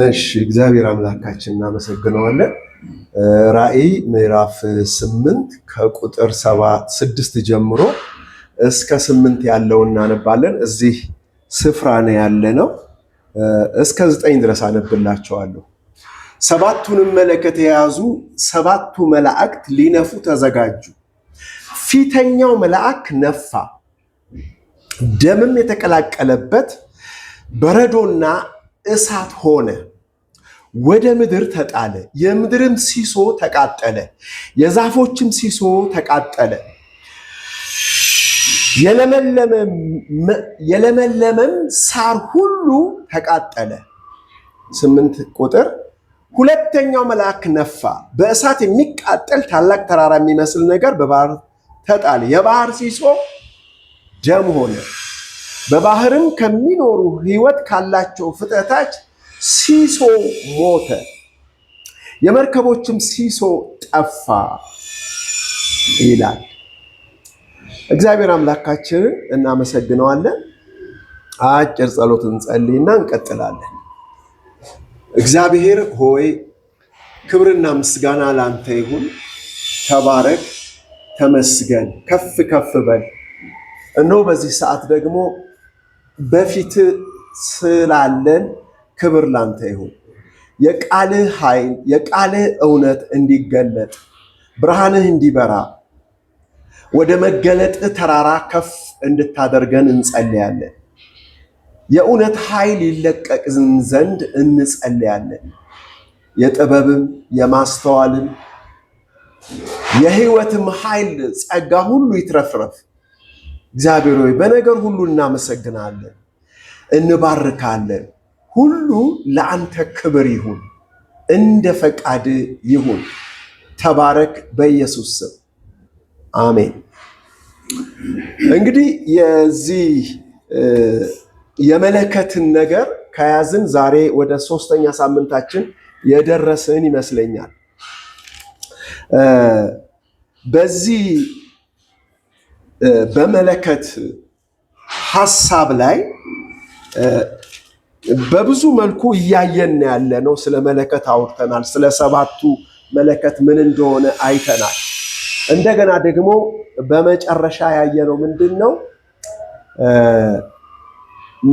እሺ እግዚአብሔር አምላካችን እናመሰግነዋለን። ራእይ ምዕራፍ 8 ከቁጥር 6 ጀምሮ እስከ 8 ያለውን እናነባለን። እዚህ ስፍራ ነው ያለነው። እስከ 9 ድረስ አነብላችኋለሁ። ሰባቱንም መለከት የያዙ ሰባቱ መላእክት ሊነፉ ተዘጋጁ። ፊተኛው መልአክ ነፋ፣ ደምም የተቀላቀለበት በረዶና እሳት ሆነ፣ ወደ ምድር ተጣለ። የምድርም ሲሶ ተቃጠለ፣ የዛፎችም ሲሶ ተቃጠለ፣ የለመለመም ሳር ሁሉ ተቃጠለ። 8 ቁጥር ሁለተኛው መልአክ ነፋ፣ በእሳት የሚቃጠል ታላቅ ተራራ የሚመስል ነገር በባህር ተጣለ። የባህር ሲሶ ደም ሆነ፣ በባህርም ከሚኖሩ ሕይወት ካላቸው ፍጥረታች ሲሶ ሞተ፣ የመርከቦችም ሲሶ ጠፋ ይላል። እግዚአብሔር አምላካችንን እናመሰግነዋለን። አጭር ጸሎት እንጸልይና እንቀጥላለን። እግዚአብሔር ሆይ ክብርና ምስጋና ላንተ ይሁን። ተባረክ፣ ተመስገን፣ ከፍ ከፍ በል። እነሆ በዚህ ሰዓት ደግሞ በፊት ስላለን ክብር ላንተ ይሁን። የቃልህ ኃይል፣ የቃልህ እውነት እንዲገለጥ፣ ብርሃንህ እንዲበራ፣ ወደ መገለጥ ተራራ ከፍ እንድታደርገን እንጸልያለን። የእውነት ኃይል ይለቀቅ ዘንድ እንጸልያለን። የጥበብም የማስተዋልም የሕይወትም ኃይል ጸጋ ሁሉ ይትረፍረፍ። እግዚአብሔር ሆይ በነገር ሁሉ እናመሰግናለን፣ እንባርካለን። ሁሉ ለአንተ ክብር ይሁን፣ እንደ ፈቃድ ይሁን። ተባረክ፣ በኢየሱስ ስም አሜን። እንግዲህ የዚህ የመለከትን ነገር ከያዝን ዛሬ ወደ 3ኛ ሳምንታችን የደረስን ይመስለኛል። በዚህ በመለከት ሐሳብ ላይ በብዙ መልኩ እያየን ያለ ነው። ስለ መለከት አውርተናል። ስለ ሰባቱ መለከት ምን እንደሆነ አይተናል። እንደገና ደግሞ በመጨረሻ ያየነው ምንድን ነው?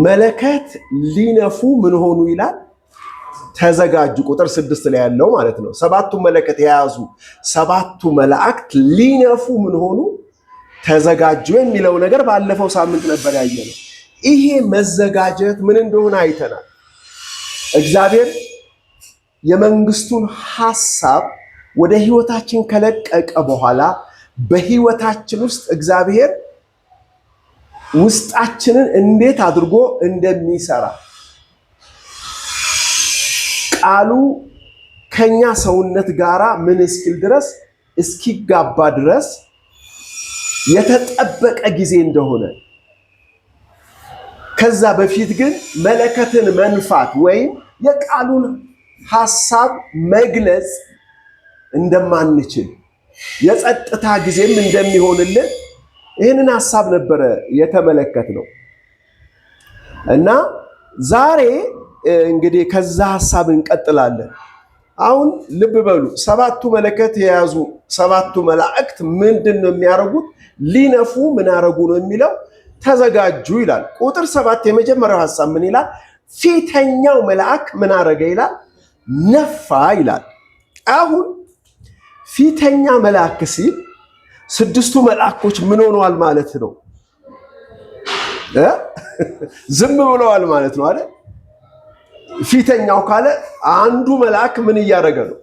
መለከት ሊነፉ ምን ሆኑ ይላል? ተዘጋጁ። ቁጥር 6 ላይ ያለው ማለት ነው። ሰባቱ መለከት የያዙ ሰባቱ መላእክት ሊነፉ ምን ሆኑ? ተዘጋጁ የሚለው ነገር ባለፈው ሳምንት ነበር ያየነው። ይሄ መዘጋጀት ምን እንደሆነ አይተናል። እግዚአብሔር የመንግስቱን ሐሳብ ወደ ህይወታችን ከለቀቀ በኋላ በህይወታችን ውስጥ እግዚአብሔር ውስጣችንን እንዴት አድርጎ እንደሚሰራ ቃሉ ከኛ ሰውነት ጋራ ምን እስኪል ድረስ እስኪጋባ ድረስ የተጠበቀ ጊዜ እንደሆነ፣ ከዛ በፊት ግን መለከትን መንፋት ወይም የቃሉን ሐሳብ መግለጽ እንደማንችል የጸጥታ ጊዜም እንደሚሆንልን ይህንን ሐሳብ ነበረ የተመለከትነው እና ዛሬ እንግዲህ ከዛ ሐሳብ እንቀጥላለን። አሁን ልብ በሉ፣ ሰባቱ መለከት የያዙ ሰባቱ መላእክት ምንድን ነው የሚያደርጉት? ሊነፉ ምን ያደርጉ ነው የሚለው ተዘጋጁ ይላል። ቁጥር 7 የመጀመሪያው ሐሳብ ምን ይላል? ፊተኛው መልአክ ምን አደረገ ይላል? ነፋ ይላል። አሁን ፊተኛ መልአክ ሲል 6ቱ መልአኮች ምን ሆነዋል ማለት ነው? ዝም ብለዋል ማለት ነው አይደል? ፊተኛው ካለ አንዱ መልአክ ምን እያደረገ ነው?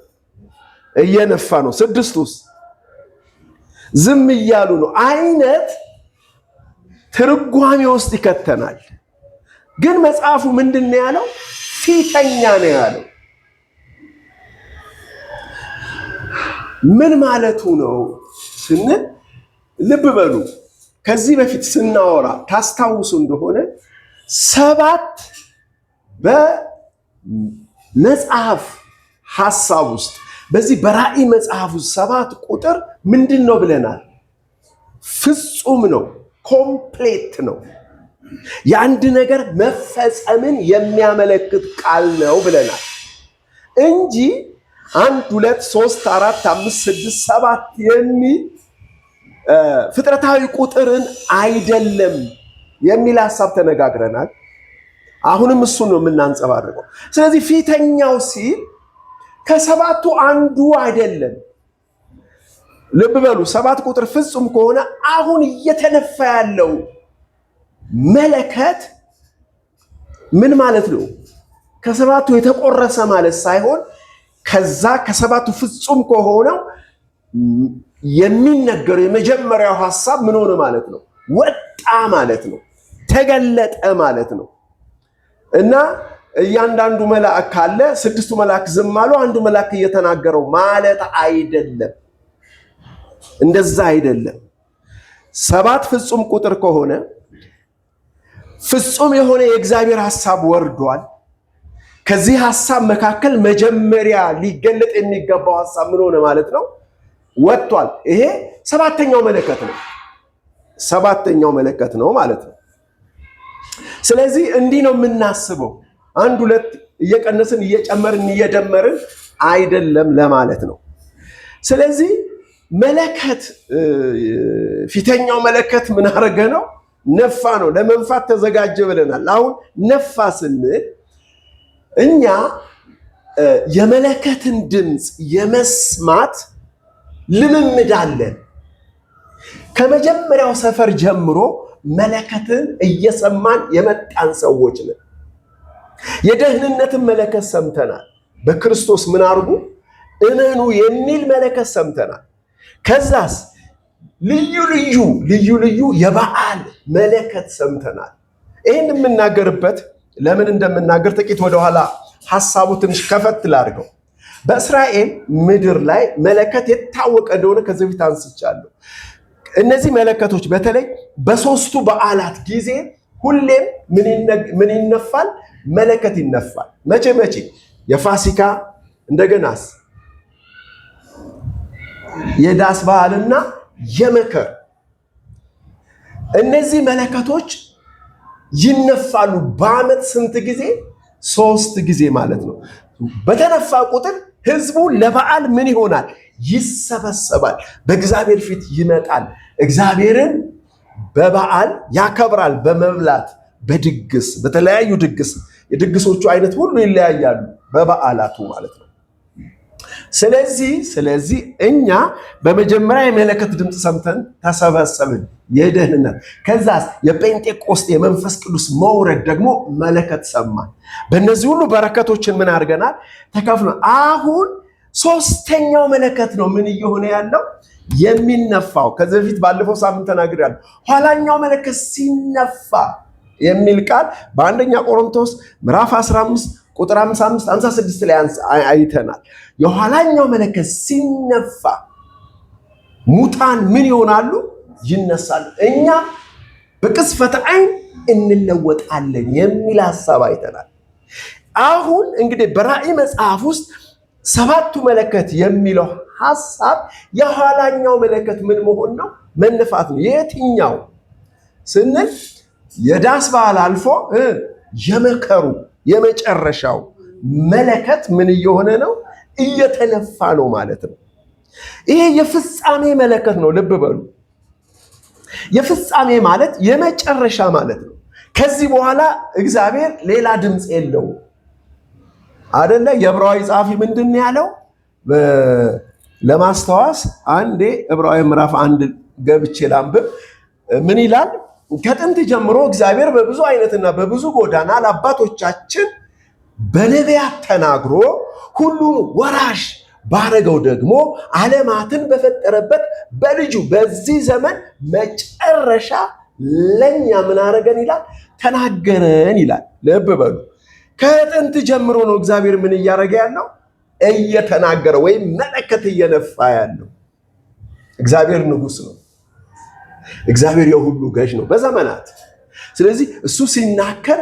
እየነፋ ነው። 6ቱስ ዝም እያሉ ነው አይነት ትርጓሜ ውስጥ ይከተናል። ግን መጽሐፉ ምንድን ነው ያለው? ፊተኛ ነው ያለው። ምን ማለቱ ነው ስንል ልብ በሉ። ከዚህ በፊት ስናወራ ታስታውሱ እንደሆነ 7 በመጽሐፍ ሐሳብ ውስጥ በዚህ በራእይ መጽሐፍ ውስጥ 7 ቁጥር ምንድን ነው ብለናል? ፍጹም ነው፣ ኮምፕሌት ነው። የአንድ ነገር መፈጸምን የሚያመለክት ቃል ነው ብለናል እንጂ 1 2 3 4 5 6 7 የሚል ፍጥረታዊ ቁጥርን አይደለም የሚል ሐሳብ ተነጋግረናል። አሁንም እሱን ነው የምናንጸባርቀው። ስለዚህ ፊተኛው ሲል ከሰባቱ አንዱ አይደለም። ልብ በሉ፣ 7 ቁጥር ፍጹም ከሆነ አሁን እየተነፋ ያለው መለከት ምን ማለት ነው? ከሰባቱ የተቆረሰ ማለት ሳይሆን ከዛ ከሰባቱ ፍጹም ከሆነው የሚነገረው የመጀመሪያው ሐሳብ ምን ሆነ ማለት ነው? ወጣ ማለት ነው። ተገለጠ ማለት ነው። እና እያንዳንዱ መልአክ ካለ 6ቱ መልአክ ዝም አሉ፣ አንዱ መልአክ እየተናገረው ማለት አይደለም። እንደዛ አይደለም። 7 ፍጹም ቁጥር ከሆነ ፍጹም የሆነ የእግዚአብሔር ሐሳብ ወርዷል። ከዚህ ሐሳብ መካከል መጀመሪያ ሊገለጥ የሚገባው ሐሳብ ምን ሆነ ማለት ነው? ወጥቷል። ይሄ 7ኛው መለከት ነው። 7ኛው መለከት ነው ማለት ነው። ስለዚህ እንዲህ ነው የምናስበው። 1 2 እየቀነስን እየጨመርን እየደመርን አይደለም ለማለት ነው። ስለዚህ መለከት ፊተኛው መለከት ምን አረገ ነው? ነፋ ነው። ለመንፋት ተዘጋጀ ብለናል። አሁን ነፋ ስንል እኛ የመለከትን ድምፅ የመስማት ልምምድ አለን። ከመጀመሪያው ሰፈር ጀምሮ መለከትን እየሰማን የመጣን ሰዎች ነን። የደህንነትን መለከት ሰምተናል። በክርስቶስ ምን አርጉ? እመኑ የሚል መለከት ሰምተናል። ከዛስ ልዩ ልዩ የበዓል መለከት ሰምተናል። ይህን የምናገርበት ለምን እንደምናገር ጥቂት ወደኋላ ሐሳቡ ትንሽ ከፈት ላድርገው። በእስራኤል ምድር ላይ መለከት የታወቀ እንደሆነ ከዚህ በፊት አንስቻለሁ። እነዚህ መለከቶች በተለይ በ3ቱ በዓላት ጊዜ ሁሌም ምን ይነፋል? መለከት ይነፋል። መቼ? የፋሲካ እንደገናስ የዳስ በዓልና የመከር እነዚህ መለከቶች ይነፋሉ። በዓመት ስንት ጊዜ? 3 ጊዜ ማለት ነው። በተነፋ ቁጥር ህዝቡ ለበዓል ምን ይሆናል? ይሰበሰባል፣ በእግዚአብሔር ፊት ይመጣል፣ እግዚአብሔርን በበዓል ያከብራል። በመብላት በድግስ በተለያዩ ድግስ የድግሶቹ አይነት ሁሉ ይለያያሉ በበዓላቱ ማለት ነው። ስለዚህ እኛ በመጀመሪያ የመለከት ድምፅ ሰምተን ተሰበሰብን፣ የደህንነት ከዛስ የጴንጤቆስጤ የመንፈስ ቅዱስ መውረድ ደግሞ መለከት ሰማን። በእነዚህ ሁሉ በረከቶችን ምን አድርገናል? ተካፍለን አሁን 3ኛው መለከት ነው ምን እየሆነ ያለው? የሚነፋው። ከዚህ በፊት ባለፈው ሳምንት ተናግሬያለሁ። ኋላኛው መለከት ሲነፋ የሚል ቃል በአንደኛ ቆሮንቶስ ምዕራፍ 15 ቁጥር 55 56 ላይ አይተናል። የኋላኛው መለከት ሲነፋ ሙታን ምን ይሆናሉ? ይነሳሉ። እኛ በቅስፈተ ዓይን እንለወጣለን የሚል ሐሳብ አይተናል። አሁን እንግዲህ በራእይ መጽሐፍ ውስጥ 7ቱ መለከት የሚለው ሐሳብ የኋላኛው መለከት ምን መሆን ነው? መነፋት ነው። የትኛው ስንል የዳስ በዓል አልፎ የመከሩ የመጨረሻው መለከት ምን እየሆነ ነው? እየተነፋ ነው ማለት ነው። ይሄ የፍጻሜ መለከት ነው። ልብ በሉ፣ የፍጻሜ ማለት የመጨረሻ ማለት ነው። ከዚህ በኋላ እግዚአብሔር ሌላ ድምፅ የለውም አይደለ? የዕብራዊ ጸሐፊ ምንድን ያለው? ለማስታወስ አንዴ ዕብራዊ ምዕራፍ 1 ገብቼ ላንብብ። ምን ይላል? ከጥንት ጀምሮ እግዚአብሔር በብዙ አይነትና በብዙ ጎዳና ለአባቶቻችን በነቢያት ተናግሮ ሁሉን ወራሽ ባረገው ደግሞ ዓለማትን በፈጠረበት በልጁ በዚህ ዘመን መጨረሻ ለኛ ምን አረገን ይላል? ተናገረን ይላል። ልብ በሉ፣ ከጥንት ጀምሮ ነው እግዚአብሔር ምን እያደረገ ያለው? እየተናገረ ወይም መለከት እየነፋ ያለው። እግዚአብሔር ንጉሥ ነው። እግዚአብሔር የሁሉ ገዥ ነው በዘመናት። ስለዚህ እሱ ሲናገር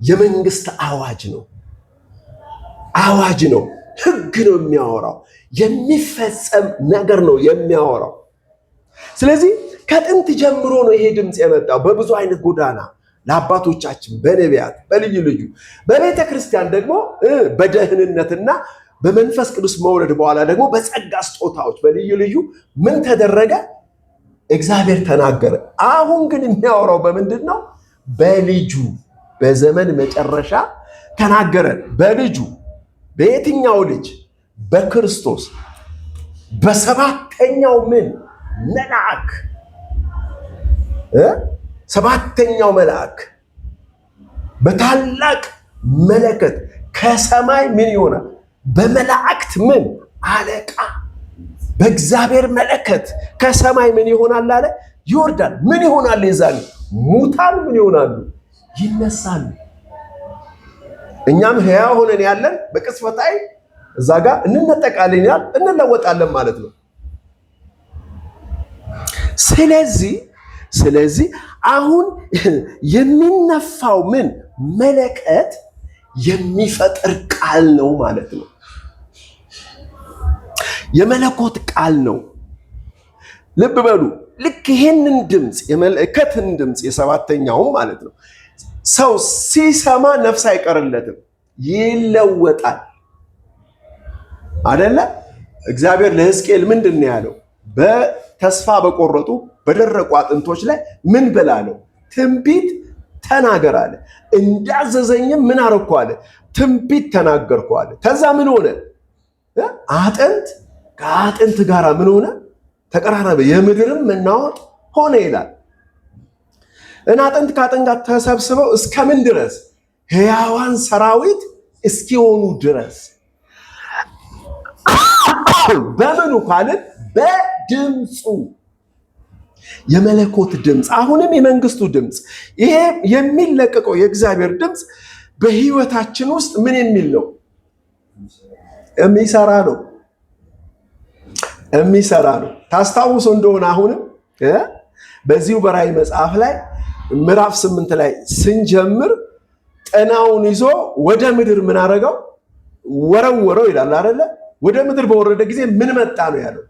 የመንግስት አዋጅ ነው፣ ህግ ነው የሚያወራው፣ የሚፈጸም ነገር ነው የሚያወራው። ስለዚህ ከጥንት ጀምሮ ነው ይሄ ድምፅ የመጣው በብዙ አይነት ጎዳና ለአባቶቻችን በነቢያት በልዩ ልዩ በቤተ ክርስቲያን ደግሞ በደህንነትና በመንፈስ ቅዱስ መውረድ በኋላ ደግሞ በጸጋ ስጦታዎች በልዩ ልዩ ምን ተደረገ? እግዚአብሔር ተናገረ። አሁን ግን የሚያወራው በምንድን ነው? በልጁ በዘመን መጨረሻ ተናገረ። በልጁ በየትኛው ልጅ? በክርስቶስ በሰባተኛው ምን መልአክ ሰባተኛው መልአክ በታላቅ መለከት ከሰማይ ምን ይሆናል? በመላእክት ምን አለቃ በእግዚአብሔር መለከት ከሰማይ ምን ይሆናል አለ? ይወርዳል። ምን ይሆናል? የዛኔ ሙታን ምን ይሆናሉ? ይነሳሉ። እኛም ሕያው ሆነን ያለን በቅጽበታዊ እዛ ጋር እንነጠቃለን ይላል፣ እንለወጣለን ማለት ነው። ስለዚህ አሁን የሚነፋው ምን መለከት የሚፈጥር ቃል ነው ማለት ነው። የመለኮት ቃል ነው። ልብ በሉ። ልክ ይሄንን ድምፅ የመለከትን ድምፅ የሰባተኛውም ማለት ነው ሰው ሲሰማ ነፍስ አይቀርለትም፣ ይለወጣል። አደለ? እግዚአብሔር ለሕዝቅኤል ምንድን ነው ያለው? በተስፋ በቆረጡ በደረቁ አጥንቶች ላይ ምን በላለው? ትንቢት ተናገር አለ። እንዳዘዘኝም ምን አረኩ አለ? ትንቢት ተናገርኩ አለ። ከዛ ምን ሆነ? አጥንት ከአጥንት ጋር ምን ሆነ? ተቀራረበ፣ የምድርም መናወጥ ሆነ ይላል። እና አጥንት ከአጥንት ጋር ተሰብስበው እስከምን ድረስ? ሕያዋን ሰራዊት እስኪሆኑ ድረስ። በምኑ ካልን በድምፁ የመለኮት ድምፅ፣ አሁንም የመንግስቱ ድምፅ። ይሄ የሚለቀቀው የእግዚአብሔር ድምፅ በህይወታችን ውስጥ ምን የሚል ነው? የሚሰራ ነው። ታስታውሱ እንደሆነ አሁንም በዚሁ በራእይ መጽሐፍ ላይ ምዕራፍ 8 ላይ ስንጀምር ጥናውን ይዞ ወደ ምድር ምን አደረገው? ወረወረው ይላል አይደለ? ወደ ምድር በወረደ ጊዜ ምን መጣ ነው ያለው?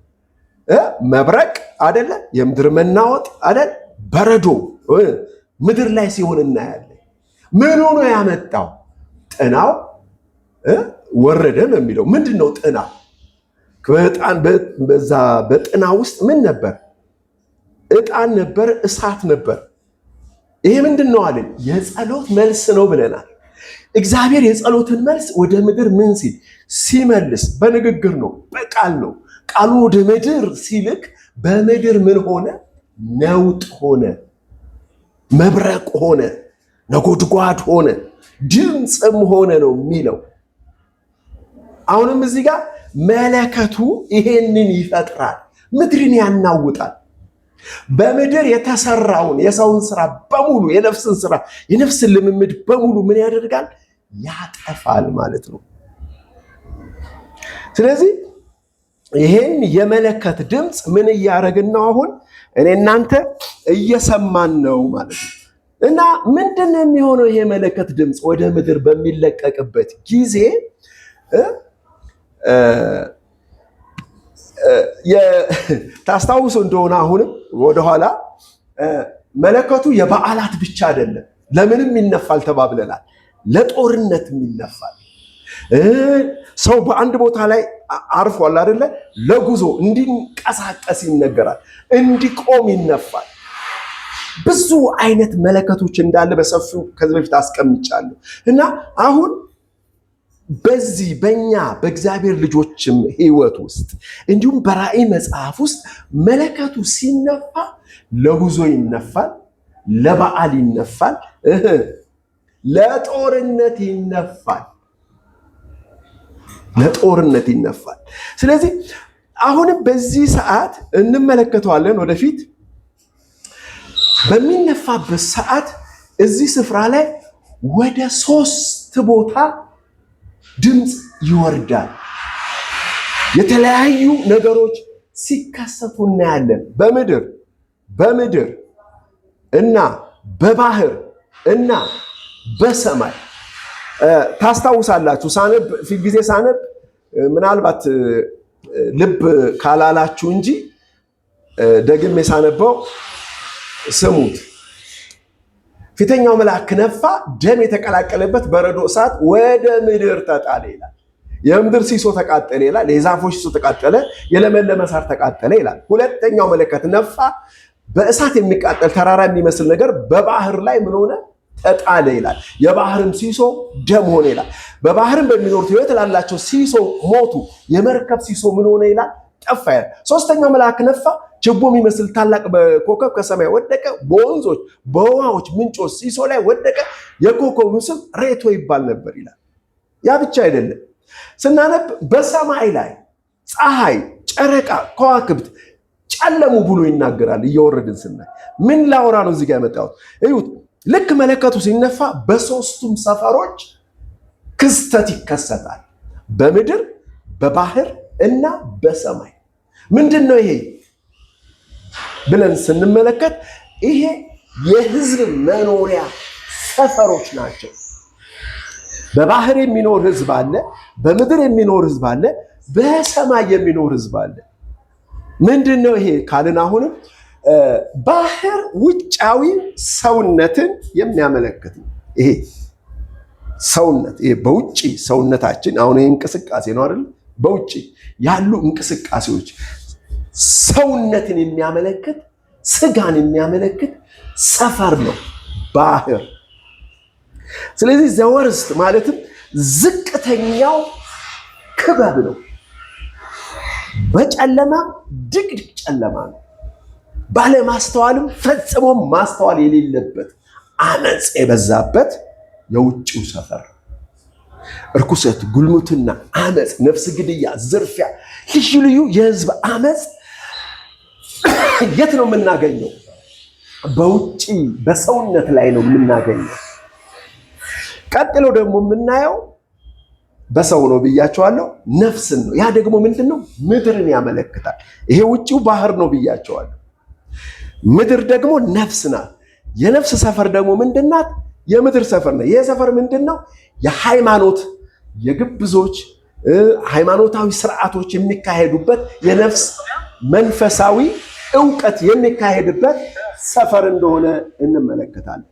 መብረቅ አይደለ? የምድር መናወጥ አይደለ? በረዶ ምድር ላይ ሲሆን እናያለን። ምኑ ነው ያመጣው? ጥናው ወረደ ነው የሚለው። ምንድን ነው ጥናው? በዛ በጥና ውስጥ ምን ነበር? ዕጣን ነበር፣ እሳት ነበር። ይሄ ምንድን ነው አለን? የጸሎት መልስ ነው ብለናል። እግዚአብሔር የጸሎትን መልስ ወደ ምድር ምን ሲል ሲመልስ በንግግር ነው፣ በቃል ነው። ቃሉን ወደ ምድር ሲልክ በምድር ምን ሆነ? ነውጥ ሆነ፣ መብረቅ ሆነ፣ ነጎድጓድ ሆነ፣ ድምፅም ሆነ ነው የሚለው። አሁንም እዚህ ጋር መለከቱ ይሄንን ይፈጥራል፣ ምድርን ያናውጣል። በምድር የተሰራውን የሰውን ስራ በሙሉ የነፍስን ስራ የነፍስን ልምምድ በሙሉ ምን ያደርጋል? ያጠፋል ማለት ነው። ስለዚህ ይሄን የመለከት ድምፅ ምን እያደረግን ነው? አሁን እኔ እናንተ እየሰማን ነው ማለት ነው። እና ምንድን ነው የሚሆነው? ይሄ መለከት ድምፅ ወደ ምድር በሚለቀቅበት ጊዜ ታስታውሱ እንደሆነ አሁንም ወደኋላ መለከቱ የበዓላት ብቻ አይደለም። ለምንም ይነፋል ተባብለናል። ለጦርነትም ይነፋል። ሰው በአንድ ቦታ ላይ አርፏል አይደለ? ለጉዞ እንዲንቀሳቀስ ይነገራል፣ እንዲቆም ይነፋል። ብዙ አይነት መለከቶች እንዳለ በሰፊው ከዚህ በፊት አስቀምጫለሁ። እና አሁን በዚህ በእኛ በእግዚአብሔር ልጆችም ሕይወት ውስጥ እንዲሁም በራእይ መጽሐፍ ውስጥ መለከቱ ሲነፋ ለጉዞ ይነፋል፣ ለበዓል ይነፋል፣ ለጦርነት ይነፋል። ለጦርነት ይነፋል። ስለዚህ አሁንም በዚህ ሰዓት እንመለከተዋለን። ወደፊት በሚነፋበት ሰዓት እዚህ ስፍራ ላይ ወደ 3 ቦታ ድምፅ ይወርዳል። የተለያዩ ነገሮች ሲከሰቱ እናያለን። በምድር እና በባህር እና በሰማይ። ታስታውሳላችሁ ሳነብ ፊት ጊዜ ሳነብ ምናልባት ልብ ካላላችሁ እንጂ ደግሜ ሳነበው ስሙት። ፊተኛው መልአክ ነፋ፣ ደም የተቀላቀለበት በረዶ እሳት ወደ ምድር ተጣለ ይላል። የምድር ሲሶ ተቃጠለ ይላል። የዛፎች ሲሶ ተቃጠለ፣ የለመለመ ሳር ተቃጠለ ይላል። ሁለተኛው መለከት ነፋ፣ በእሳት የሚቃጠል ተራራ የሚመስል ነገር በባህር ላይ ምን ሆነ? ተጣለ ይላል። የባህርም ሲሶ ደም ሆነ ይላል። በባህርም በሚኖሩት ሕይወት ላላቸው ሲሶ ሞቱ። የመርከብ ሲሶ ምን ሆነ ይላል? ጠፋ ይላል። ሶስተኛው መልአክ ነፋ፣ ችቦ የሚመስል ታላቅ ኮከብ ከሰማይ ወደቀ፣ በወንዞች በውሃዎች ምንጮች ሲሶ ላይ ወደቀ። የኮከቡ ስም ሬቶ ይባል ነበር ይላል። ያ ብቻ አይደለም። ስናነብ በሰማይ ላይ ፀሐይ፣ ጨረቃ፣ ከዋክብት ጨለሙ ብሎ ይናገራል። እየወረድን ስናይ ምን ላወራ ነው እዚህ ጋር የመጣሁት? እዩት። ልክ መለከቱ ሲነፋ በሶስቱም ሰፈሮች ክስተት ይከሰታል። በምድር በባህር እና በሰማይ። ምንድን ነው ይሄ ብለን ስንመለከት ይሄ የህዝብ መኖሪያ ሰፈሮች ናቸው። በባህር የሚኖር ህዝብ አለ፣ በምድር የሚኖር ህዝብ አለ፣ በሰማይ የሚኖር ህዝብ አለ። ምንድን ነው ይሄ ካልን አሁንም ባህር ውጫዊ ሰውነትን የሚያመለክት ነው። ይሄ ሰውነት ይሄ በውጪ ሰውነታችን አሁን ይሄ እንቅስቃሴ ነው አይደል? በውጪ ያሉ እንቅስቃሴዎች ሰውነትን የሚያመለክት ስጋን የሚያመለክት ሰፈር ነው ባህር። ስለዚህ ዘወርስት ማለትም ዝቅተኛው ክበብ ነው። በጨለማ ድቅድቅ ጨለማ ነው። ባለማስተዋልም ፈጽሞ ማስተዋል የሌለበት አመፅ የበዛበት የውጭው ሰፈር እርኩሰት፣ ጉልሙትና፣ አመፅ፣ ነፍስ ግድያ፣ ዝርፊያ፣ ልዩ ልዩ የህዝብ አመፅ የት ነው የምናገኘው? በውጪ በሰውነት ላይ ነው የምናገኘው። ቀጥሎ ደግሞ የምናየው በሰው ነው ብያቸዋለሁ፣ ነፍስን ነው። ያ ደግሞ ምንድን ነው? ምድርን ያመለክታል። ይሄ ውጪው ባህር ነው ብያቸዋለሁ። ምድር ደግሞ ነፍስ ናት። የነፍስ ሰፈር ደግሞ ምንድን ናት? የምድር ሰፈር ነው። ይሄ ሰፈር ምንድን ነው? የሃይማኖት የግብዞች ሃይማኖታዊ ስርዓቶች የሚካሄዱበት የነፍስ መንፈሳዊ እውቀት የሚካሄድበት ሰፈር እንደሆነ እንመለከታለን።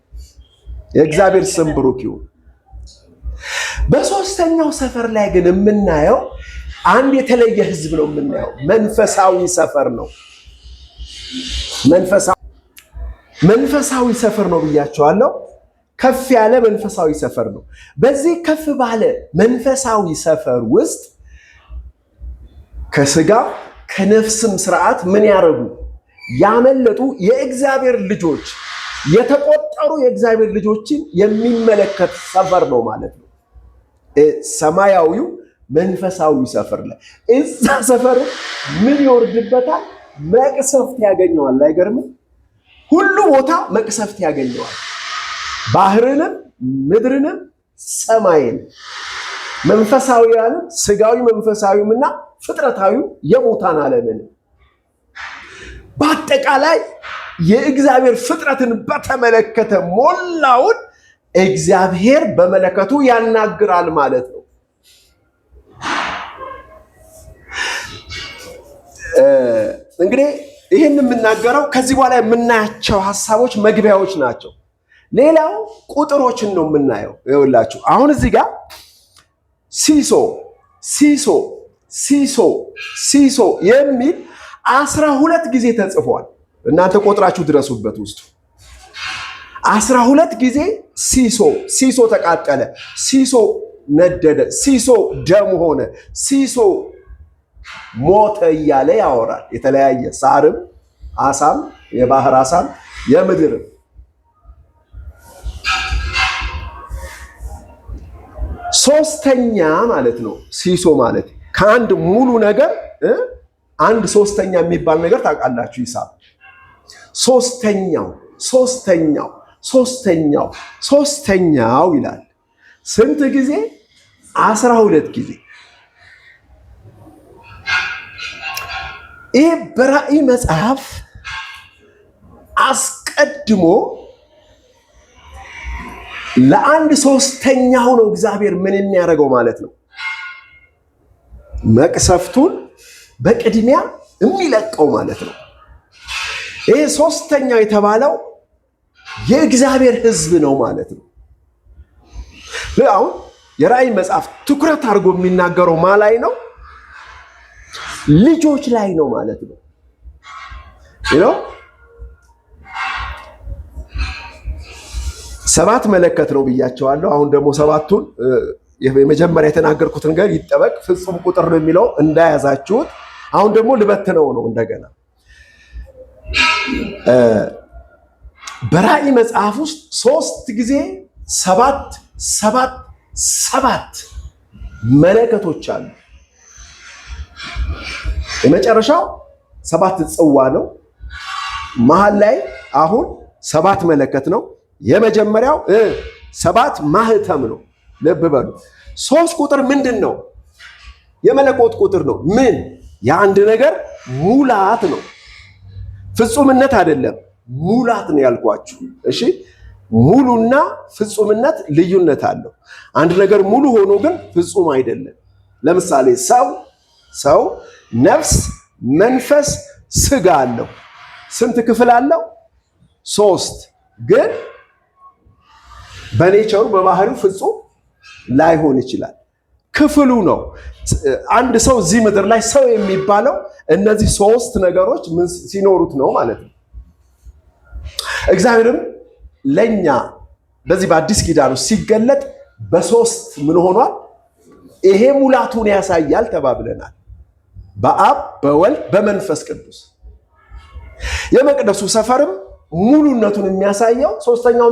የእግዚአብሔር ስም ብሩክ ይሁን። በሶስተኛው ሰፈር ላይ ግን የምናየው አንድ የተለየ ህዝብ ነው የምናየው። መንፈሳዊ ሰፈር ነው። መንፈሳዊ ሰፈር ነው ብያቸዋለሁ። ከፍ ያለ መንፈሳዊ ሰፈር ነው። በዚህ ከፍ ባለ መንፈሳዊ ሰፈር ውስጥ ከስጋ ከነፍስም ስርዓት ምን ያረጉ ያመለጡ የእግዚአብሔር ልጆች የተቆጠሩ የእግዚአብሔር ልጆችን የሚመለከት ሰፈር ነው ማለት ነው። ሰማያዊው መንፈሳዊ ሰፈር ላይ እዛ ሰፈር ምን ይወርድበታል? መቅሰፍት ያገኘዋል። አይገርምም? ሁሉ ቦታ መቅሰፍት ያገኘዋል። ባህርንም ምድርንም ሰማይን መንፈሳዊያንም ስጋዊ መንፈሳዊውምና ፍጥረታዊው የሙታን ዓለምን በአጠቃላይ የእግዚአብሔር ፍጥረትን በተመለከተ ሞላውን እግዚአብሔር በመለከቱ ያናግራል ማለት ነው። እንግዲህ ይህን የምናገረው ከዚህ በኋላ የምናያቸው ሐሳቦች መግቢያዎች ናቸው። ሌላው ቁጥሮችን ነው የምናየው። ይኸውላችሁ አሁን እዚህ ጋር ሲሶ ሲሶ ሲሶ ሲሶ የሚል 12 ጊዜ ተጽፏል። እናንተ ቆጥራችሁ ድረሱበት። ውስጡ 12 ጊዜ ሲሶ ሲሶ ተቃጠለ፣ ሲሶ ነደደ፣ ሲሶ ደም ሆነ፣ ሲሶ ሞተ እያለ ያወራል። የተለያየ ሳርም አሳም የባህር አሳም የምድርም ሶስተኛ ማለት ነው። ሲሶ ማለት ከአንድ ሙሉ ነገር አንድ ሶስተኛ የሚባል ነገር ታውቃላችሁ። ሂሳብ ሶስተኛው ሶስተኛው ሶስተኛው ሶስተኛው ይላል። ስንት ጊዜ? 12 ጊዜ። ይህ በራእይ መጽሐፍ አስቀድሞ ለአንድ ሶስተኛው ነው እግዚአብሔር ምን የሚያደርገው ማለት ነው። መቅሰፍቱን በቅድሚያ የሚለቀው ማለት ነው። ይህ ሶስተኛው የተባለው የእግዚአብሔር ሕዝብ ነው ማለት ነው። አሁን የራእይ መጽሐፍ ትኩረት አድርጎ የሚናገረው ማ ላይ ነው? ልጆች ላይ ነው ማለት ነው። ሰባት መለከት ነው ብያቸዋለሁ። አሁን ደግሞ ሰባቱን የመጀመሪያ የተናገርኩት ነገር ይጠበቅ ፍጹም ቁጥር ነው የሚለው እንዳያዛችሁት። አሁን ደግሞ ልበትነው ነው እንደገና። በራእይ መጽሐፍ ውስጥ 3 ጊዜ ሰባት መለከቶች አሉ። የመጨረሻው 7 ጽዋ ነው። መሃል ላይ አሁን 7 መለከት ነው። የመጀመሪያው 7 ማህተም ነው። ልብ በሉ። 3 ቁጥር ምንድን ነው? የመለኮት ቁጥር ነው። ምን? የአንድ ነገር ሙላት ነው። ፍጹምነት አይደለም፣ ሙላት ነው ያልኳችሁ። እሺ፣ ሙሉና ፍጹምነት ልዩነት አለው። አንድ ነገር ሙሉ ሆኖ ግን ፍጹም አይደለም። ለምሳሌ ሰው ነፍስ፣ መንፈስ፣ ስጋ አለው። ስንት ክፍል አለው? 3 ግን በኔቸሩ በባህሪው ፍጹም ላይሆን ይችላል። ክፍሉ ነው። አንድ ሰው እዚህ ምድር ላይ ሰው የሚባለው እነዚህ 3 ነገሮች ሲኖሩት ነው ማለት ነው። እግዚአብሔርም ለኛ በዚህ በአዲስ ኪዳን ሲገለጥ በ3 ምን ሆኗል? ይሄ ሙላቱን ያሳያል ተባብለናል። በአብ በወልድ በመንፈስ ቅዱስ። የመቅደሱ ሰፈርም ሙሉነቱን የሚያሳየው 3ኛው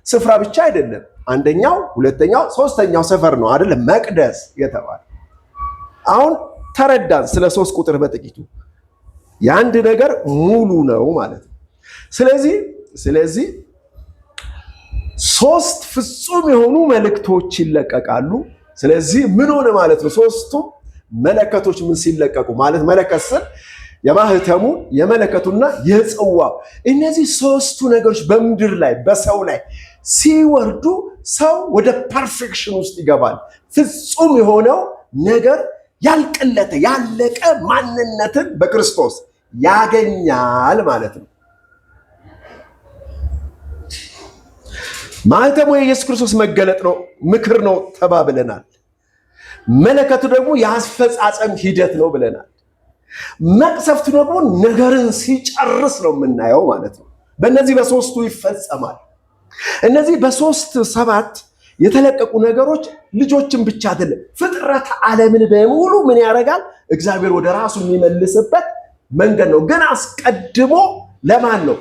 ስፍራ ብቻ አይደለም። 1ኛው፣ 2ኛው፣ 3ኛው ሰፈር ነው አይደለም መቅደስ የተባለ። አሁን ተረዳን ስለ 3 ቁጥር በጥቂቱ። የአንድ ነገር ሙሉ ነው ማለት ነው። ስለዚህ 3 ፍጹም የሆኑ መልእክቶች ይለቀቃሉ። ስለዚህ ምን ሆነ ማለት ነው? 3ቱም መለከቶች ምን ሲለቀቁ ማለት መለከት ስል የማህተሙ የመለከቱና የጽዋው እነዚህ 3ቱ ነገሮች በምድር ላይ በሰው ላይ ሲወርዱ ሰው ወደ ፐርፌክሽን ውስጥ ይገባል። ፍጹም የሆነው ነገር ያልቀለተ ያለቀ ማንነትን በክርስቶስ ያገኛል ማለት ነው። ማህተሙ የኢየሱስ ክርስቶስ መገለጥ ነው፣ ምክር ነው ተባብለናል። መለከቱ ደግሞ የአስፈጻጸም ሂደት ነው ብለናል። መቅሰፍቱ ደግሞ ነገርን ሲጨርስ ነው የምናየው ማለት ነው። በእነዚህ በ3ቱ ይፈጸማል። እነዚህ በ3-7 የተለቀቁ ነገሮች ልጆችን ብቻ አይደለም፣ ፍጥረት ዓለምን በሙሉ ምን ያደርጋል? እግዚአብሔር ወደ ራሱ የሚመልስበት መንገድ ነው። ግን አስቀድሞ ለማን ነው?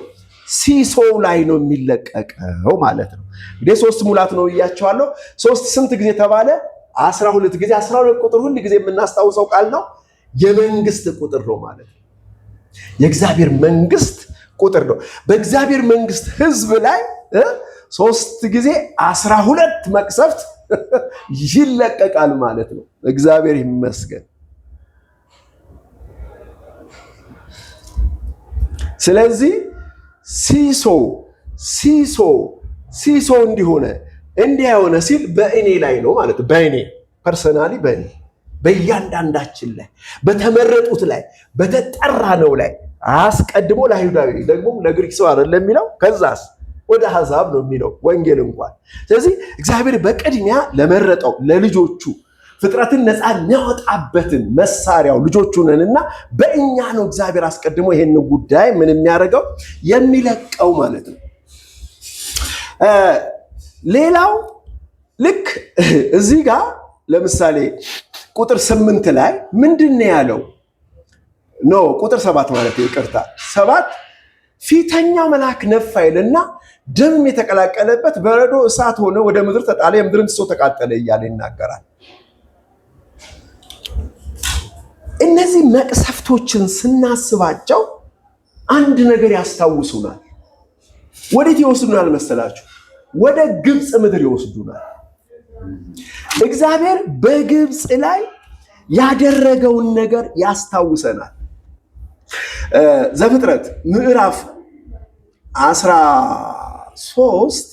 ሲሶው ላይ ነው የሚለቀቀው ማለት ነው። እንግዲህ 3 ሙላት ነው ብያቸዋለሁ። 3 ስንት ጊዜ ተባለ? 12 ጊዜ። 12 ቁጥር ሁል ጊዜ የምናስታውሰው ቃል ነው። የመንግስት ቁጥር ነው ማለት ነው። የእግዚአብሔር መንግስት ቁጥር ነው። በእግዚአብሔር መንግስት ህዝብ ላይ 3 ጊዜ 12 መቅሰፍት ይለቀቃል ማለት ነው። እግዚአብሔር ይመስገን። ስለዚህ ሲሶ እንዲሆነ እንዲያሆነ ሲል በእኔ ላይ ነው ማለት ነው። በእኔ ፐርሰናሊ በእኔ በእያንዳንዳችን ላይ በተመረጡት ላይ በተጠራነው ላይ አስቀድሞ ለአይሁዳዊ ደግሞ ለግሪክ ሰው አይደለም የሚለው፣ ከዛስ ወደ አሕዛብ ነው የሚለው ወንጌል እንኳን። ስለዚህ እግዚአብሔር በቅድሚያ ለመረጠው ለልጆቹ ፍጥረትን ነፃ የሚያወጣበትን መሳሪያው ልጆቹ ነንና በእኛ ነው እግዚአብሔር አስቀድሞ ይሄን ጉዳይ ምን የሚያደርገው የሚለቀው ማለት ነው። ሌላው ልክ እዚህ ጋር ለምሳሌ ቁጥር 8 ላይ ምንድን ነው ያለው? ቁጥር 7 ማለት ይቅርታ 7 ፊተኛው መልአክ ነፋ ይልና ደም የተቀላቀለበት በረዶ እሳት ሆነ ወደ ምድር ተጣለ፣ የምድርን ትሶ ተቃጠለ እያለ ይናገራል። እነዚህ መቅሰፍቶችን ስናስባቸው አንድ ነገር ያስታውሱናል። ወዴት ይወስዱናል መሰላችሁ? ወደ ግብፅ ምድር ይወስዱናል። እግዚአብሔር በግብፅ ላይ ያደረገውን ነገር ያስታውሰናል። ዘፍጥረት ምዕራፍ 13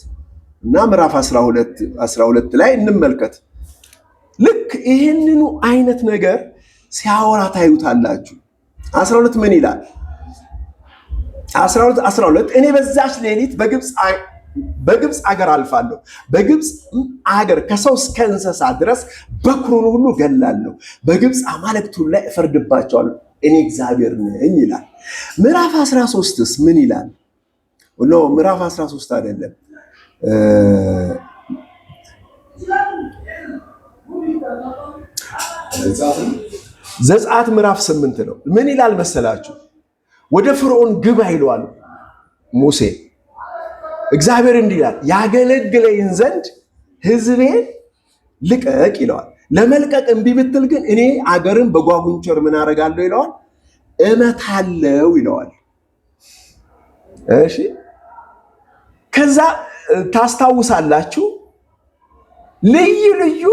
እና ምዕራፍ 12 ላይ እንመልከት። ልክ ይህንኑ አይነት ነገር ሲያወራ ታዩታላችሁ። 12 ምን ይላል? 12 እኔ በዛች ሌሊት በግብፅ በግብፅ አገር አልፋለሁ፣ በግብፅ አገር ከሰው እስከ እንስሳ ድረስ በኩሩን ሁሉ ገላለሁ፣ በግብፅ አማልክት ሁሉ ላይ እፈርድባቸዋለሁ፣ እኔ እግዚአብሔር ነኝ ይላል። ምዕራፍ 13ስ ምን ይላል? ኖ ምዕራፍ 13 አይደለም፣ ዘጸአት ምዕራፍ 8 ነው። ምን ይላል መሰላችሁ? ወደ ፈርዖን ግባ ይለዋል ሙሴ። እግዚአብሔር እንዲህ ይላል፣ ያገለግለኝ ዘንድ ሕዝቤን ልቀቅ ይለዋል። ለመልቀቅ እምቢ ብትል ግን እኔ አገርን በጓጉንቸር ምን አደርጋለሁ ይለዋል? እመታለሁ ይለዋል። እሺ፣ ከዛ ታስታውሳላችሁ፣ ልዩ ልዩ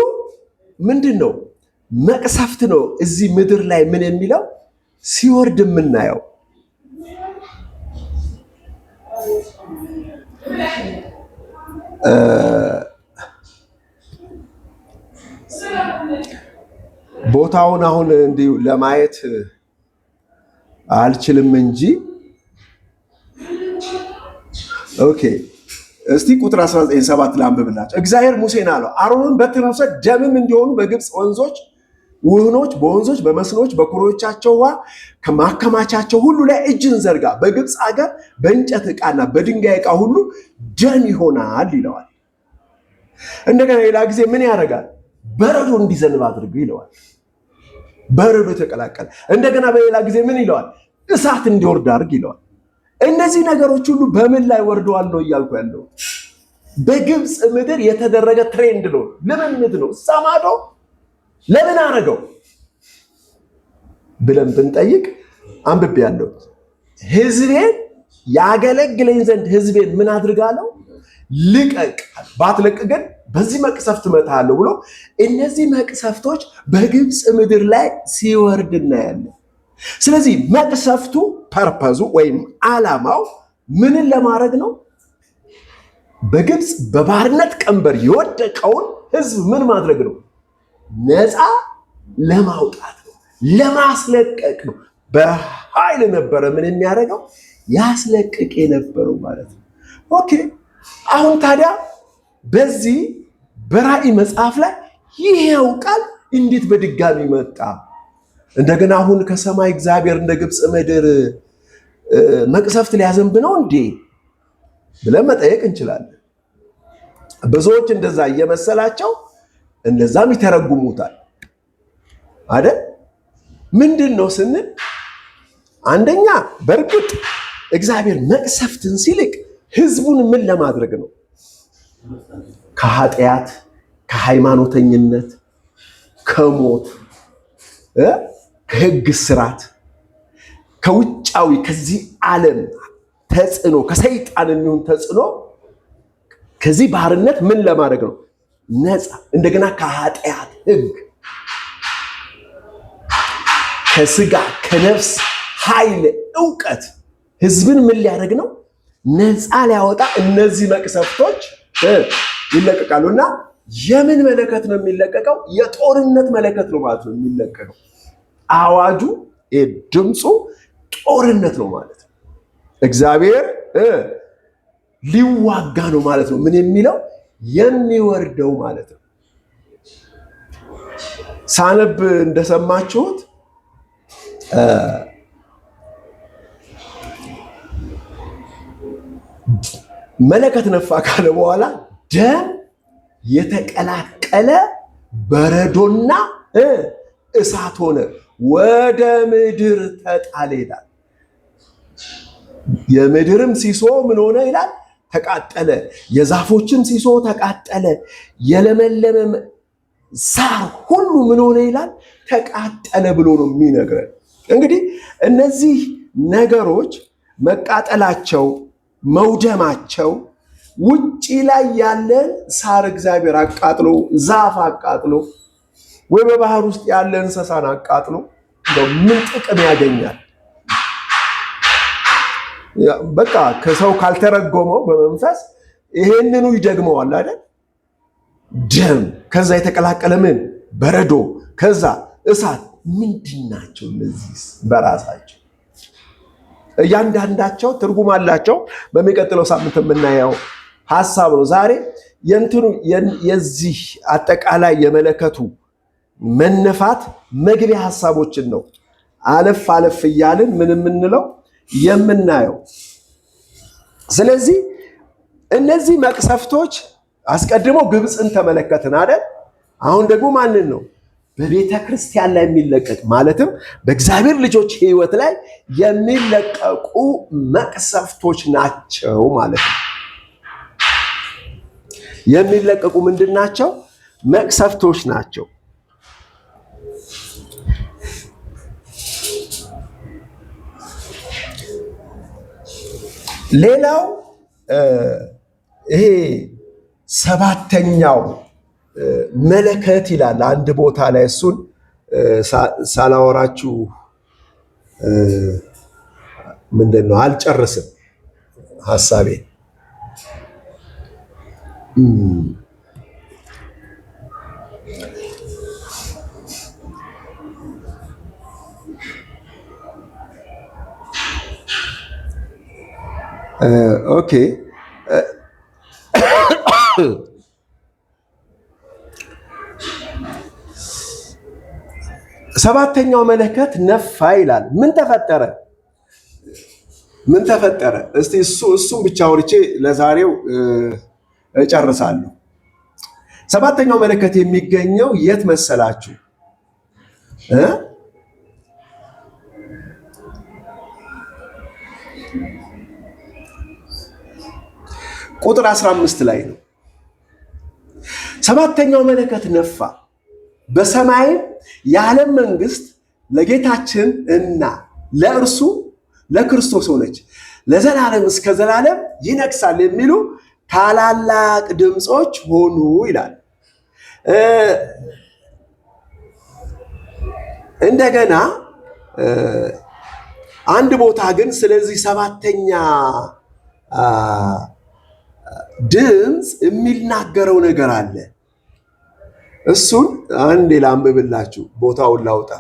ምንድን ነው መቅሰፍት ነው እዚህ ምድር ላይ ምን የሚለው ሲወርድ የምናየው። ቦታውን አሁን እንዲሁ ለማየት አልችልም እንጂ ኦኬ፣ እስቲ ቁጥር 19:7 ላንብብላችሁ። እግዚአብሔር ሙሴን አለው፣ አሮንን በትር ውሰድ፣ ደምም እንዲሆኑ በግብፅ ወንዞች፣ ውህኖች፣ በወንዞች፣ በመስኖች፣ በኩሬዎቻቸው ውሃ ከማከማቻቸው ሁሉ ላይ እጅን ዘርጋ፣ በግብፅ አገር በእንጨት ዕቃና በድንጋይ ዕቃ ሁሉ ደም ይሆናል ይለዋል። እንደገና ሌላ ጊዜ ምን ያደርጋል? በረዶ እንዲዘንብ አድርግ ይለዋል። በረዶ የተቀላቀለ። እንደገና በሌላ ጊዜ ምን ይለዋል? እሳት እንዲወርድ አድርግ ይለዋል። እነዚህ ነገሮች ሁሉ በምን ላይ ወርደዋል ነው እያልኩ ያለው? በግብፅ ምድር የተደረገ ትሬንድ ነው፣ ልምምድ ነው። ሰማዶ ለምን አረገው ብለን ብንጠይቅ አንብቤ ያለው ሕዝቤን ያገለግለኝ ዘንድ ሕዝቤን ምን አድርጋለሁ? ልቀቅ፣ ባትለቅ ግን በዚህ መቅሰፍት እመታለሁ ብሎ እነዚህ መቅሰፍቶች በግብፅ ምድር ላይ ሲወርድ እናያለን። ስለዚህ መቅሰፍቱ ፐርፐዙ ወይም ዓላማው ምንን ለማድረግ ነው? በግብፅ በባርነት ቀንበር የወደቀውን ሕዝብ ምን ማድረግ ነው? ነፃ ለማውጣት ነው፣ ለማስለቀቅ ነው። በኃይል ነበረ ምን የሚያደርገው? ያስለቅቅ የነበረው ማለት ነው። ኦኬ፣ አሁን ታዲያ በዚህ በራእይ መጽሐፍ ላይ ይሄው ቃል እንዴት በድጋሚ መጣ? እንደገና አሁን ከሰማይ እግዚአብሔር እንደ ግብፅ ምድር መቅሰፍት ሊያዘንብ ነው እንዴ ብለን መጠየቅ እንችላለን። ብዙዎች እንደዛ እየመሰላቸው እንደዛም ይተረጉሙታል አይደል? ምንድን ነው ስንል አንደኛ በእርግጥ እግዚአብሔር መቅሰፍትን ሲልቅ ህዝቡን ምን ለማድረግ ነው? ከኃጢአት፣ ከሃይማኖተኝነት፣ ከሞት፣ ከህግ ስራት፣ ከውጫዊ ከዚህ ዓለም ተጽዕኖ፣ ከሰይጣን የሚሆን ተጽዕኖ፣ ከዚህ ባርነት ምን ለማድረግ ነው? ነፃ። እንደገና ከኃጢአት ህግ፣ ከስጋ ከነፍስ ኃይል እውቀት ህዝብን ምን ሊያደርግ ነው? ነፃ ሊያወጣ እነዚህ መቅሰፍቶች ይለቀቃሉ። እና የምን መለከት ነው የሚለቀቀው? የጦርነት መለከት ነው ማለት ነው የሚለቀቀው። አዋጁ ድምፁ ጦርነት ነው ማለት ነው። እግዚአብሔር ሊዋጋ ነው ማለት ነው። ምን የሚለው የሚወርደው ማለት ነው። ሳነብ እንደሰማችሁት መለከት ነፋ ካለ በኋላ ደም የተቀላቀለ በረዶና እሳት ሆነ፣ ወደ ምድር ተጣለ ይላል። የምድርም ሲሶ ምን ሆነ ይላል? ተቃጠለ። የዛፎችም ሲሶ ተቃጠለ። የለመለመ ሳር ሁሉ ምን ሆነ ይላል? ተቃጠለ ብሎ ነው የሚነግረን። እንግዲህ እነዚህ ነገሮች መቃጠላቸው፣ መውደማቸው ውጪ ላይ ያለን ሳር እግዚአብሔር አቃጥሎ፣ ዛፍ አቃጥሎ፣ ወይ በባህር ውስጥ ያለ እንስሳን አቃጥሎ ምን ጥቅም ያገኛል? በቃ ከሰው ካልተረጎመው በመንፈስ ይሄንኑ ይደግመዋል አይደል? ደም፣ ከዛ የተቀላቀለ ምን በረዶ፣ ከዛ እሳት። ምንድን ናቸው እነዚህ? በራሳቸው እያንዳንዳቸው ትርጉም አላቸው። በሚቀጥለው ሳምንት የምናየው ሐሳብ ነው። ዛሬ የዚህ አጠቃላይ የመለከቱ መነፋት መግቢያ ሐሳቦችን ነው አለፍ አለፍ እያልን ምን የምንለው የምናየው። ስለዚህ እነዚህ መቅሰፍቶች አስቀድሞ ግብፅን ተመለከትን አይደል? አሁን ደግሞ ማንን ነው? በቤተ ክርስቲያን ላይ የሚለቀቅ ማለትም በእግዚአብሔር ልጆች ሕይወት ላይ የሚለቀቁ መቅሰፍቶች ናቸው ማለት ነው። የሚለቀቁ ምንድን ናቸው? መቅሰፍቶች ናቸው። ሌላው ይሄ ሰባተኛው መለከት ይላል አንድ ቦታ ላይ። እሱን ሳላወራችሁ ምንድን ነው አልጨርስም ሐሳቤን። ኦኬ ሰባተኛው መለከት ነፋ ይላል። ምን ተፈጠረ? ምን ተፈጠረ? እስቲ እሱም ብቻ አውርቼ ለዛሬው እጨርሳለሁ። ሰባተኛው መለከት የሚገኘው የት መሰላችሁ? ቁጥር 15 ላይ ነው። ሰባተኛው መለከት ነፋ፣ በሰማይም የዓለም መንግስት ለጌታችን እና ለእርሱ ለክርስቶስ ሆነች፣ ለዘላለም እስከ ዘላለም ይነግሳል የሚሉ ታላላቅ ድምፆች ሆኑ ይላል። እንደገና አንድ ቦታ ግን ስለዚህ ሰባተኛ ድምፅ የሚናገረው ነገር አለ። እሱን አንዴ ላንብብላችሁ፣ ቦታውን ላውጣ።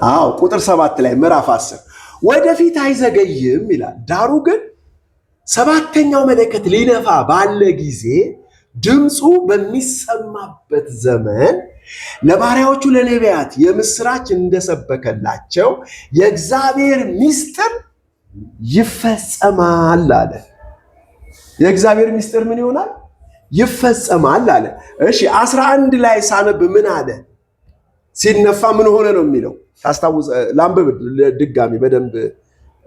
አዎ ቁጥር 7 ላይ ምዕራፍ 10 ወደፊት አይዘገይም ይላል። ዳሩ ግን ሰባተኛው መለከት ሊነፋ ባለ ጊዜ ድምፁ በሚሰማበት ዘመን ለባሪያዎቹ ለነቢያት የምስራች እንደሰበከላቸው የእግዚአብሔር ምስጢር ይፈጸማል አለ። የእግዚአብሔር ምስጢር ምን ይሆናል? ይፈጸማል አለ። እሺ 11 ላይ ሳነብ ምን አለ? ሲነፋ ምን ሆነ ነው የሚለው ታስታውስ? ላንብብ ድጋሚ በደንብ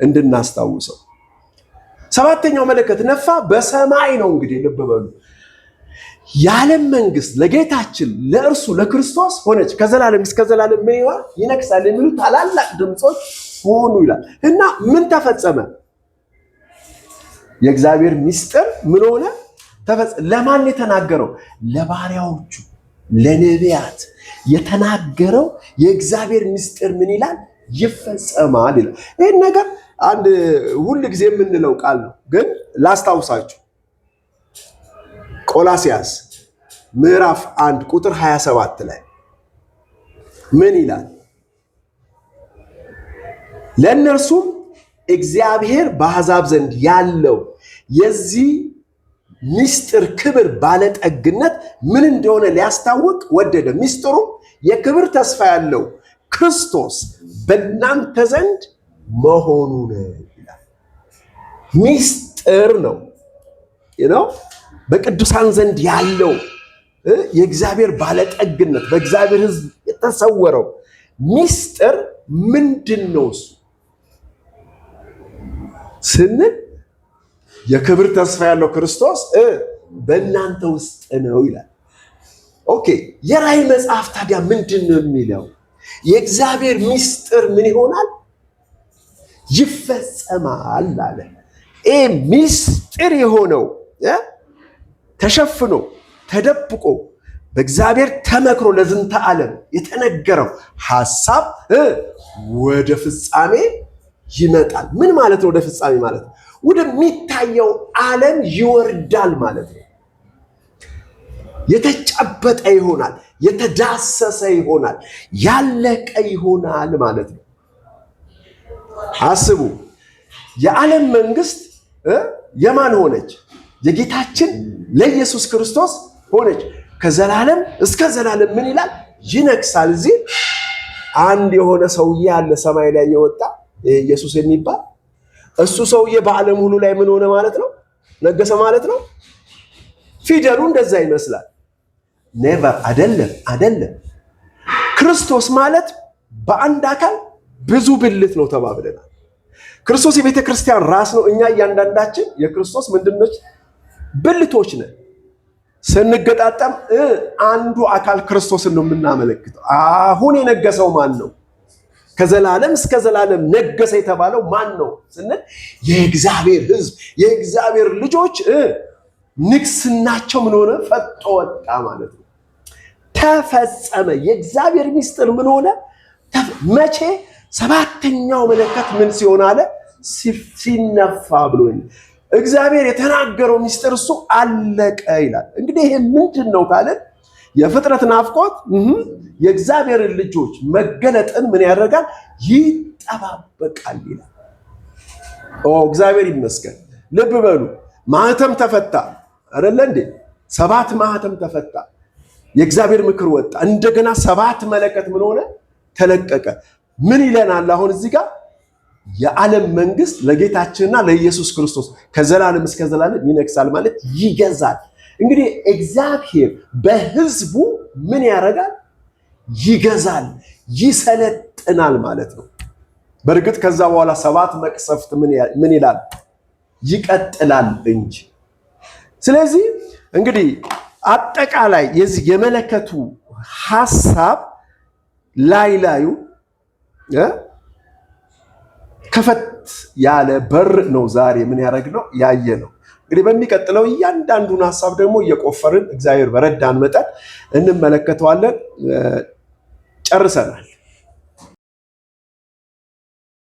እንድናስታውሰው። ሰባተኛው መለከት ነፋ፣ በሰማይ ነው እንግዲህ ልብ በሉ። የዓለም መንግስት ለጌታችን ለእርሱ ለክርስቶስ ሆነች፣ ከዘላለም እስከ ዘላለም ምን ይሆናል? ይነግሳል የሚሉ ታላላቅ ድምፆች ሆኑ ይላል። እና ምን ተፈጸመ? የእግዚአብሔር ምስጢር ምን ሆነ? ለማን የተናገረው? ለባሪያዎቹ ለነቢያት የተናገረው የእግዚአብሔር ምስጢር ምን ይላል? ይፈጸማል ይላል። ይህን ነገር አንድ ሁል ጊዜ የምንለው ቃል ነው፣ ግን ላስታውሳችሁ። ቆላስያስ ምዕራፍ 1 ቁጥር 27 ላይ ምን ይላል? ለእነርሱም እግዚአብሔር በአሕዛብ ዘንድ ያለው የዚህ ምስጢር ክብር ባለጠግነት ምን እንደሆነ ሊያስታውቅ ወደደ። ምስጢሩ የክብር ተስፋ ያለው ክርስቶስ በእናንተ ዘንድ መሆኑ ነው ይላል። ምስጢር ነው በቅዱሳን ዘንድ ያለው የእግዚአብሔር ባለጠግነት፣ በእግዚአብሔር ሕዝብ የተሰወረው ምስጢር ምንድን ነው? እሱ ስንል የክብር ተስፋ ያለው ክርስቶስ በእናንተ ውስጥ ነው ይላል። ኦኬ፣ የራእይ መጽሐፍ ታዲያ ምንድን ነው የሚለው? የእግዚአብሔር ምስጢር ምን ይሆናል? ይፈጸማል አለ። ይህ ምስጢር የሆነው ተሸፍኖ ተደብቆ በእግዚአብሔር ተመክሮ ለዝንተ ዓለም የተነገረው ሐሳብ ወደ ፍጻሜ ይመጣል። ምን ማለት ነው? ወደ ፍጻሜ ማለት ነው ወደሚታየው ዓለም ይወርዳል ማለት ነው። የተጨበጠ ይሆናል፣ የተዳሰሰ ይሆናል፣ ያለቀ ይሆናል ማለት ነው። አስቡ፣ የዓለም መንግስት የማን ሆነች? የጌታችን ለኢየሱስ ክርስቶስ ሆነች። ከዘላለም እስከ ዘላለም ምን ይላል? ይነግሳል። እዚህ አንድ የሆነ ሰውዬ አለ ሰማይ ላይ የወጣ ኢየሱስ የሚባል እሱ ሰውዬ በዓለም ሁሉ ላይ ምን ሆነ ማለት ነው? ነገሰ ማለት ነው። ፊደሉ እንደዛ ይመስላል። ኔቨር አይደለም። ክርስቶስ ማለት በአንድ አካል ብዙ ብልት ነው ተባብለናል። ክርስቶስ የቤተ ክርስቲያን ራስ ነው። እኛ እያንዳንዳችን የክርስቶስ ምንድነች? ብልቶች ነን። ስንገጣጠም አንዱ አካል ክርስቶስን ነው የምናመለክተው። አሁን የነገሰው ማን ነው? ከዘላለም እስከ ዘላለም ነገሰ የተባለው ማን ነው ስንል የእግዚአብሔር ሕዝብ የእግዚአብሔር ልጆች ንግስናቸው ምን ሆነ? ፈጦ ወጣ ማለት ነው። ተፈጸመ። የእግዚአብሔር ምስጢር ምን ሆነ? መቼ? ሰባተኛው መለከት ምን ሲሆን አለ? ሲነፋ ብሎ እግዚአብሔር የተናገረው ምስጢር እሱ አለቀ ይላል። እንግዲህ ይሄ ምንድን ነው ካለ የፍጥረት ናፍቆት የእግዚአብሔር ልጆች መገለጥን ምን ያደርጋል? ይጠባበቃል ይላል። እግዚአብሔር ይመስገን። ልብ በሉ። ማህተም ተፈታ አይደለ እንዴ? 7 ማህተም ተፈታ። የእግዚአብሔር ምክር ወጣ። እንደገና 7 መለከት ምን ሆነ? ተለቀቀ። ምን ይለናል አሁን እዚህ ጋር? የዓለም መንግስት ለጌታችንና ለኢየሱስ ክርስቶስ ከዘላለም እስከ ዘላለም ይነግሳል ማለት ይገዛል። እንግዲህ እግዚአብሔር በህዝቡ ምን ያደርጋል? ይገዛል፣ ይሰለጥናል ማለት ነው። በእርግጥ ከዛ በኋላ 7 መቅሰፍት ምን ይላል? ይቀጥላል እንጂ። ስለዚህ እንግዲህ አጠቃላይ የዚህ የመለከቱ ሐሳብ ላዩ ከፈት ያለ በር ነው። ዛሬ ምን ያደረግነው? ያየ ነው። እንግዲህ በሚቀጥለው እያንዳንዱን ሐሳብ ደግሞ እየቆፈርን እግዚአብሔር በረዳን መጠን እንመለከተዋለን። ጨርሰናል።